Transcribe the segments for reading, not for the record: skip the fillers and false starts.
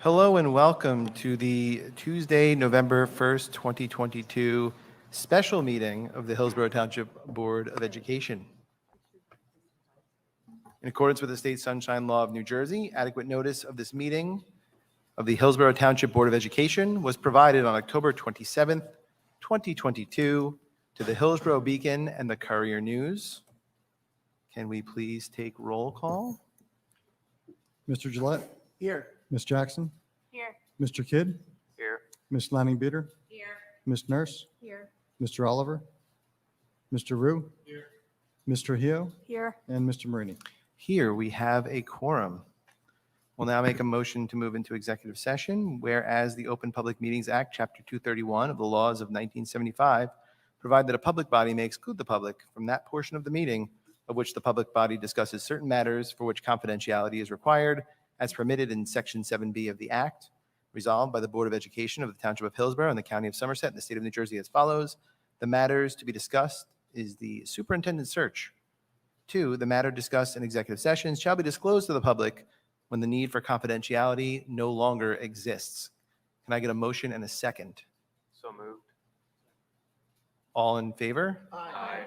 Hello and welcome to the Tuesday, November 1st, 2022 special meeting of the Hillsborough Township Board of Education. In accordance with the State Sunshine Law of New Jersey, adequate notice of this meeting of the Hillsborough Township Board of Education was provided on October 27th, 2022 to the Hillsborough Beacon and the Courier News. Can we please take roll call? Mr. Gillette? Here. Ms. Jackson? Here. Mr. Kidd? Here. Ms. Lanning-Beater? Here. Ms. Nurse? Here. Mr. Oliver? Mr. Rue? Here. Ms. Trujillo? Here. And Mr. Marini. Here we have a quorum. We'll now make a motion to move into executive session, whereas the Open Public Meetings Act, Chapter 231 of the laws of 1975, provide that a public body may exclude the public from that portion of the meeting of which the public body discusses certain matters for which confidentiality is required, as permitted in Section 7B of the Act. Resolved by the Board of Education of the Township of Hillsborough and the County of Somerset and the State of New Jersey as follows. The matters to be discussed is the superintendent search. 2, the matter discussed in executive sessions shall be disclosed to the public when the need for confidentiality no longer exists. Can I get a motion and a second? So moved. All in favor? Aye.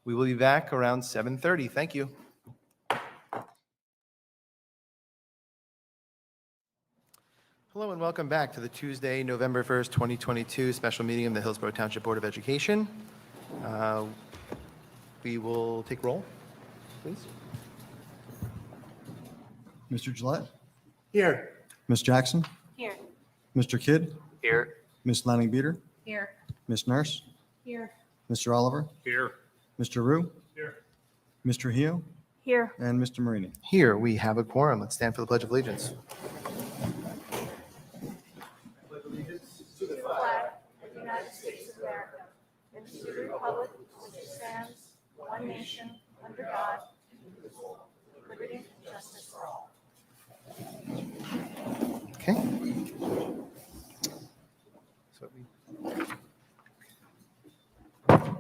We will be back around 7:30. Thank you. Hello and welcome back to the Tuesday, November 1st, 2022 special meeting of the Hillsborough Township Board of Education. We will take roll, please. Mr. Gillette? Here. Ms. Jackson? Here. Mr. Kidd? Here. Ms. Lanning-Beater? Here. Ms. Nurse? Here. Mr. Oliver? Here. Mr. Rue? Here. Ms. Trujillo? Here. And Mr. Marini. Here we have a quorum. Let's stand for the Pledge of Allegiance. To the flag of the United States of America and to the republic which stands one nation under God, indivisible, with liberty and justice for all. Okay.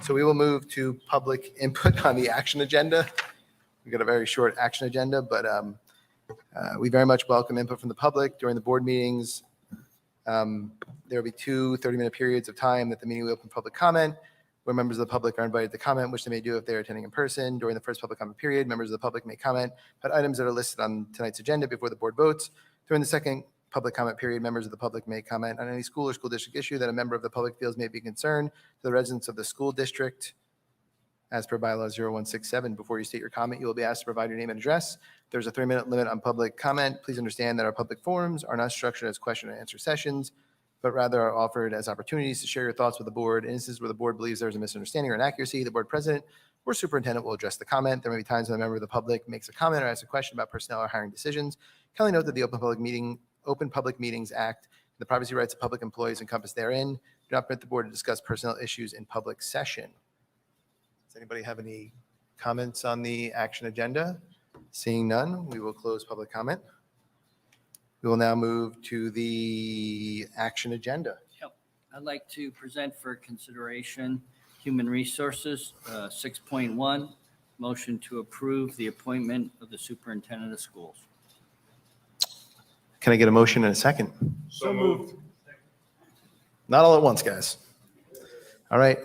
So we will move to public input on the action agenda. We've got a very short action agenda, but we very much welcome input from the public during the board meetings. There will be 2 30-minute periods of time that the meeting will open public comment, where members of the public are invited to comment, which they may do if they're attending in person. During the first public comment period, members of the public may comment about items that are listed on tonight's agenda before the board votes. During the second public comment period, members of the public may comment on any school or school district issue that a member of the public feels may be a concern to the residents of the school district. As per bylaw 0167, before you state your comment, you will be asked to provide your name and address. There's a 3-minute limit on public comment. Please understand that our public forums are not structured as question and answer sessions, but rather are offered as opportunities to share your thoughts with the board. In instances where the board believes there is a misunderstanding or inaccuracy, the board president or superintendent will address the comment. There may be times when a member of the public makes a comment or asks a question about personnel or hiring decisions. Kindly note that the Open Public Meetings Act and the privacy rights of public employees encompassed therein do not permit the board to discuss personnel issues in public session. Does anybody have any comments on the action agenda? Seeing none, we will close public comment. We will now move to the action agenda. Yep. I'd like to present for consideration Human Resources, 6.1, motion to approve the appointment of the superintendent of schools. Can I get a motion and a second? So moved. Not all at once, guys. All right.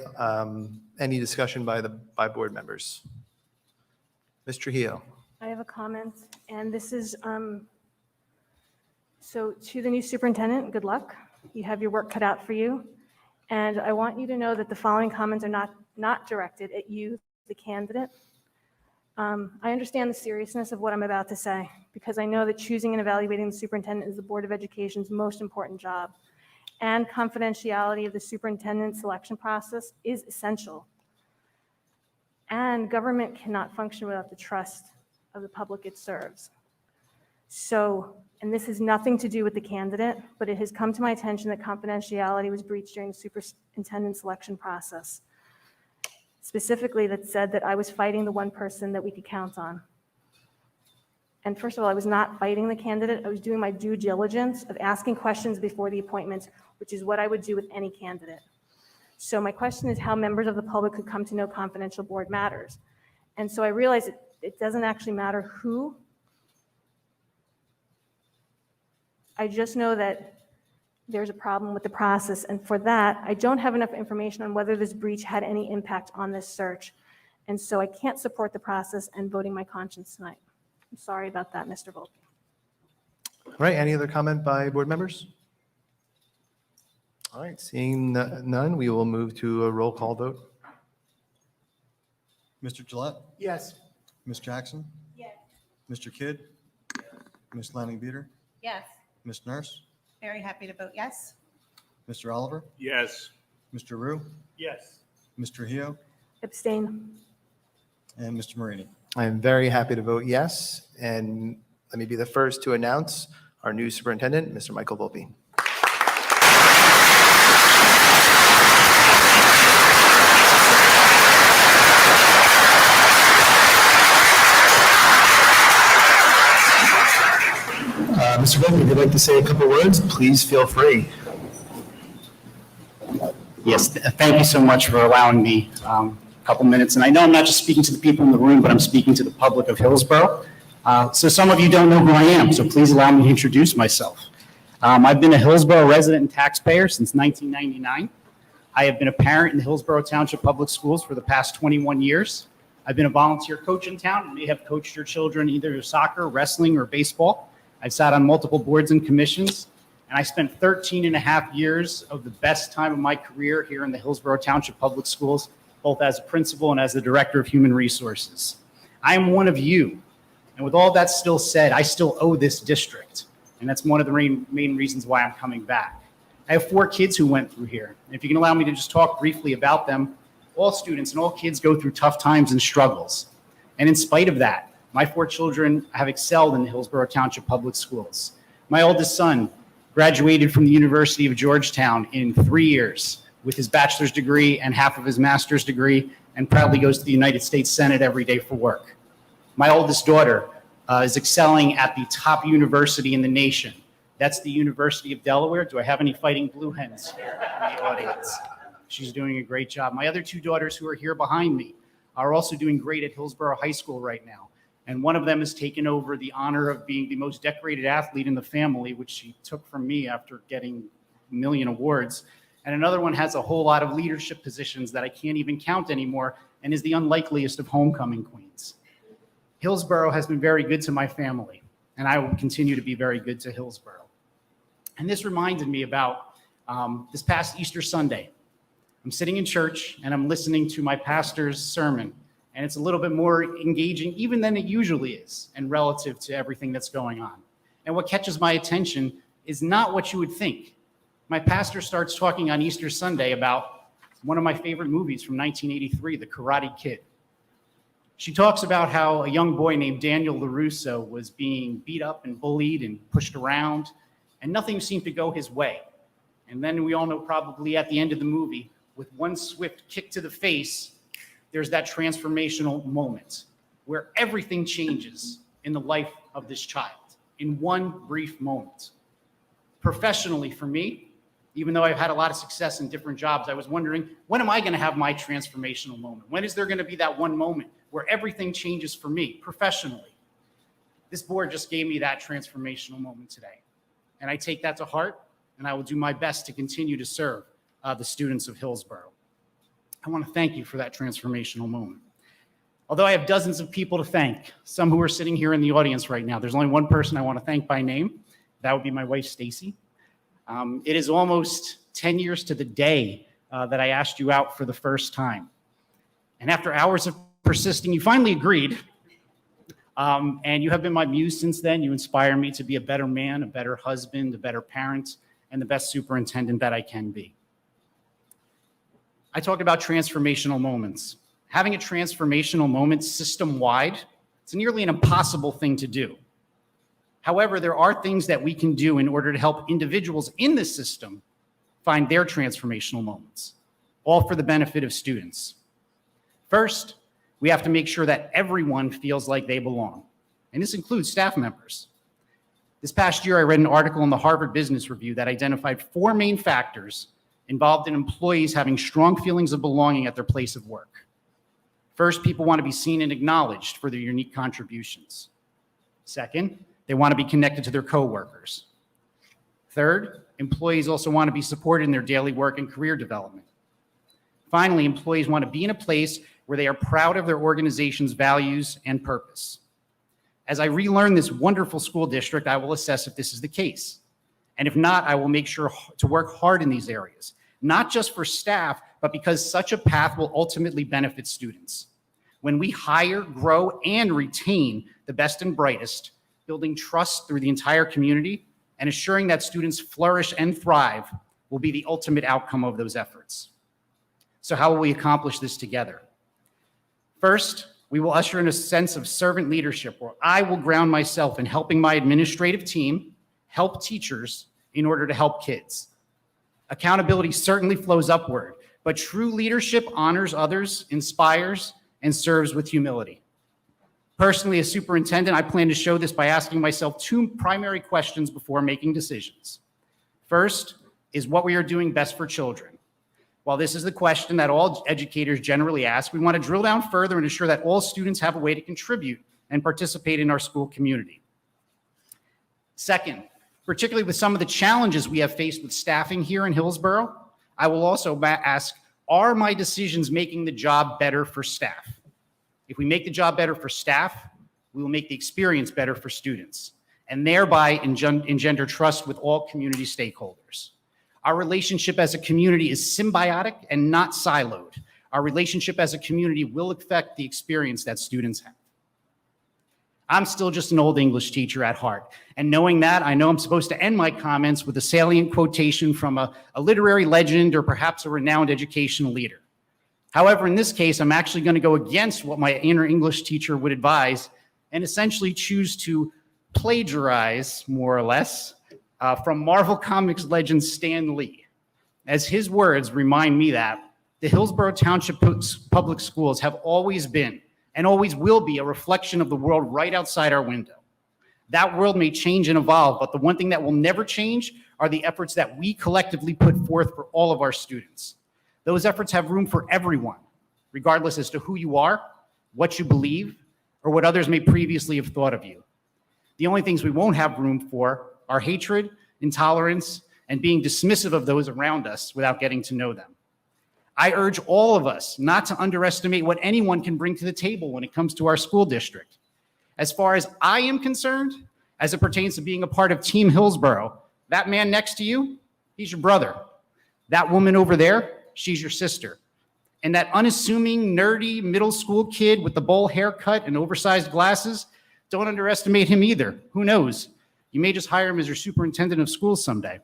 Any discussion by board members? Ms. Trujillo. I have a comment, and this is, so to the new superintendent, good luck. You have your work cut out for you. And I want you to know that the following comments are not directed at you, the candidate. I understand the seriousness of what I'm about to say, because I know that choosing and evaluating the superintendent is the Board of Education's most important job. And confidentiality of the superintendent selection process is essential. And government cannot function without the trust of the public it serves. So, and this has nothing to do with the candidate, but it has come to my attention that confidentiality was breached during the superintendent selection process. Specifically, that said that I was fighting the one person that we could count on. And first of all, I was not fighting the candidate. I was doing my due diligence of asking questions before the appointment, which is what I would do with any candidate. So my question is how members of the public could come to know confidential board matters. And so I realized it doesn't actually matter who I just know that there's a problem with the process, and for that, I don't have enough information on whether this breach had any impact on this search. And so I can't support the process and voting my conscience tonight. I'm sorry about that, Mr. Volpe. All right, any other comment by board members? All right, seeing none, we will move to a roll call vote. Mr. Gillette, Yes. Ms. Jackson, Yes. Mr. Kidd, Ms. Lanning Beater, Yes. Ms. Nurse, Very happy to vote yes. Mr. Oliver, Yes. Mr. Rue, Yes. Mr. Hio, Abstain. and Mr. Marini. I am very happy to vote yes, and let me be the first to announce our new superintendent, Mr. Michael Volpe. Mr. Volpe, if you'd like to say a couple words, please feel free. Yes, thank you so much for allowing me a couple minutes. And I know I'm not just speaking to the people in the room, but I'm speaking to the public of Hillsborough. So some of you don't know who I am, so please allow me to introduce myself. I've been a Hillsborough resident and taxpayer since 1999. I have been a parent in the Hillsborough Township Public Schools for the past 21 years. I've been a volunteer coach in town and may have coached your children either soccer, wrestling, or baseball. I've sat on multiple boards and commissions, and I spent 13 and a half years of the best time of my career here in the Hillsborough Township Public Schools, both as a principal and as the director of human resources. I am one of you, and with all that still said, I still owe this district, and that's one of the main reasons why I'm coming back. I have 4 kids who went through here, and if you can allow me to just talk briefly about them, all students and all kids go through tough times and struggles, and in spite of that, my 4 children have excelled in the Hillsborough Township Public Schools. My oldest son graduated from the University of Georgetown in 3 years with his bachelor's degree and half of his master's degree, and proudly goes to the United States Senate every day for work. My oldest daughter is excelling at the top university in the nation. That's the University of Delaware. Do I have any fighting blue hens here in the audience? She's doing a great job. My other 2 daughters who are here behind me are also doing great at Hillsborough High School right now. And one of them has taken over the honor of being the most decorated athlete in the family, which she took from me after getting a million awards. And another one has a whole lot of leadership positions that I can't even count anymore and is the unlikeliest of homecoming queens. Hillsborough has been very good to my family, and I will continue to be very good to Hillsborough. And this reminded me about this past Easter Sunday. I'm sitting in church and I'm listening to my pastor's sermon. And it's a little bit more engaging even than it usually is and relative to everything that's going on. And what catches my attention is not what you would think. My pastor starts talking on Easter Sunday about one of my favorite movies from 1983, The Karate Kid. She talks about how a young boy named Daniel LaRusso was being beat up and bullied and pushed around, and nothing seemed to go his way. And then we all know probably at the end of the movie, with one swift kick to the face, there's that transformational moment where everything changes in the life of this child in one brief moment. Professionally for me, even though I've had a lot of success in different jobs, I was wondering, when am I going to have my transformational moment? When is there going to be that one moment where everything changes for me professionally? This board just gave me that transformational moment today. And I take that to heart, and I will do my best to continue to serve the students of Hillsborough. I want to thank you for that transformational moment. Although I have dozens of people to thank, some who are sitting here in the audience right now, there's only one person I want to thank by name. That would be my wife, Stacy. It is almost 10 years to the day that I asked you out for the first time. And after hours of persisting, you finally agreed. And you have been my muse since then. You inspire me to be a better man, a better husband, a better parent, and the best superintendent that I can be. I talked about transformational moments. Having a transformational moment system-wide, it's nearly an impossible thing to do. However, there are things that we can do in order to help individuals in the system find their transformational moments, all for the benefit of students. First, we have to make sure that everyone feels like they belong, and this includes staff members. This past year, I read an article in the Harvard Business Review that identified 4 main factors involved in employees having strong feelings of belonging at their place of work. First, people want to be seen and acknowledged for their unique contributions. Second, they want to be connected to their coworkers. Third, employees also want to be supported in their daily work and career development. Finally, employees want to be in a place where they are proud of their organization's values and purpose. As I relearn this wonderful school district, I will assess if this is the case. And if not, I will make sure to work hard in these areas, not just for staff, but because such a path will ultimately benefit students. When we hire, grow, and retain the best and brightest, building trust through the entire community and assuring that students flourish and thrive will be the ultimate outcome of those efforts. So how will we accomplish this together? First, we will usher in a sense of servant leadership where I will ground myself in helping my administrative team help teachers in order to help kids. Accountability certainly flows upward, but true leadership honors others, inspires, and serves with humility. Personally, as superintendent, I plan to show this by asking myself two primary questions before making decisions. First, is what we are doing best for children? While this is the question that all educators generally ask, we want to drill down further and ensure that all students have a way to contribute and participate in our school community. Second, particularly with some of the challenges we have faced with staffing here in Hillsborough, I will also ask, are my decisions making the job better for staff? If we make the job better for staff, we will make the experience better for students, and thereby engender trust with all community stakeholders. Our relationship as a community is symbiotic and not siloed. Our relationship as a community will affect the experience that students have. I'm still just an old English teacher at heart, and knowing that, I know I'm supposed to end my comments with a salient quotation from a literary legend or perhaps a renowned educational leader. However, in this case, I'm actually going to go against what my inner English teacher would advise and essentially choose to plagiarize, more or less, from Marvel Comics legend Stan Lee, as his words remind me that the Hillsborough Township Public Schools have always been and always will be a reflection of the world right outside our window. That world may change and evolve, but the one thing that will never change are the efforts that we collectively put forth for all of our students. Those efforts have room for everyone, regardless as to who you are, what you believe, or what others may previously have thought of you. The only things we won't have room for are hatred, intolerance, and being dismissive of those around us without getting to know them. I urge all of us not to underestimate what anyone can bring to the table when it comes to our school district. As far as I am concerned, as it pertains to being a part of Team Hillsborough, that man next to you, he's your brother. That woman over there, she's your sister. And that unassuming, nerdy middle school kid with the bowl haircut and oversized glasses, don't underestimate him either. Who knows? You may just hire him as your superintendent of schools someday.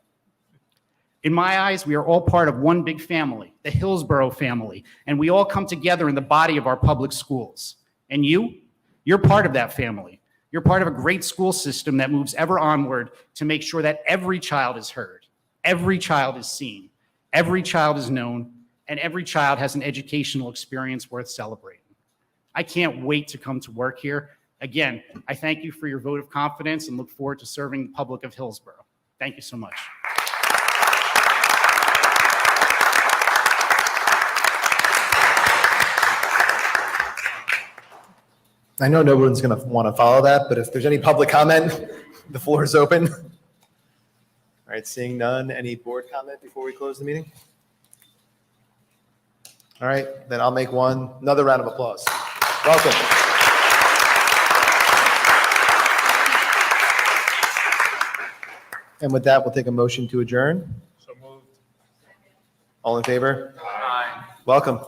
In my eyes, we are all part of one big family, the Hillsborough family, and we all come together in the body of our public schools. And you're part of that family. You're part of a great school system that moves ever onward to make sure that every child is heard, every child is seen, every child is known, and every child has an educational experience worth celebrating. I can't wait to come to work here. Again, I thank you for your vote of confidence and look forward to serving the public of Hillsborough. Thank you so much. I know no one's going to want to follow that, but if there's any public comment, the floor is open. All right, seeing none, any board comment before we close the meeting? All right, then I'll make another round of applause. Welcome. And with that, we'll take a motion to adjourn. So moved. All in favor? Aye. Welcome.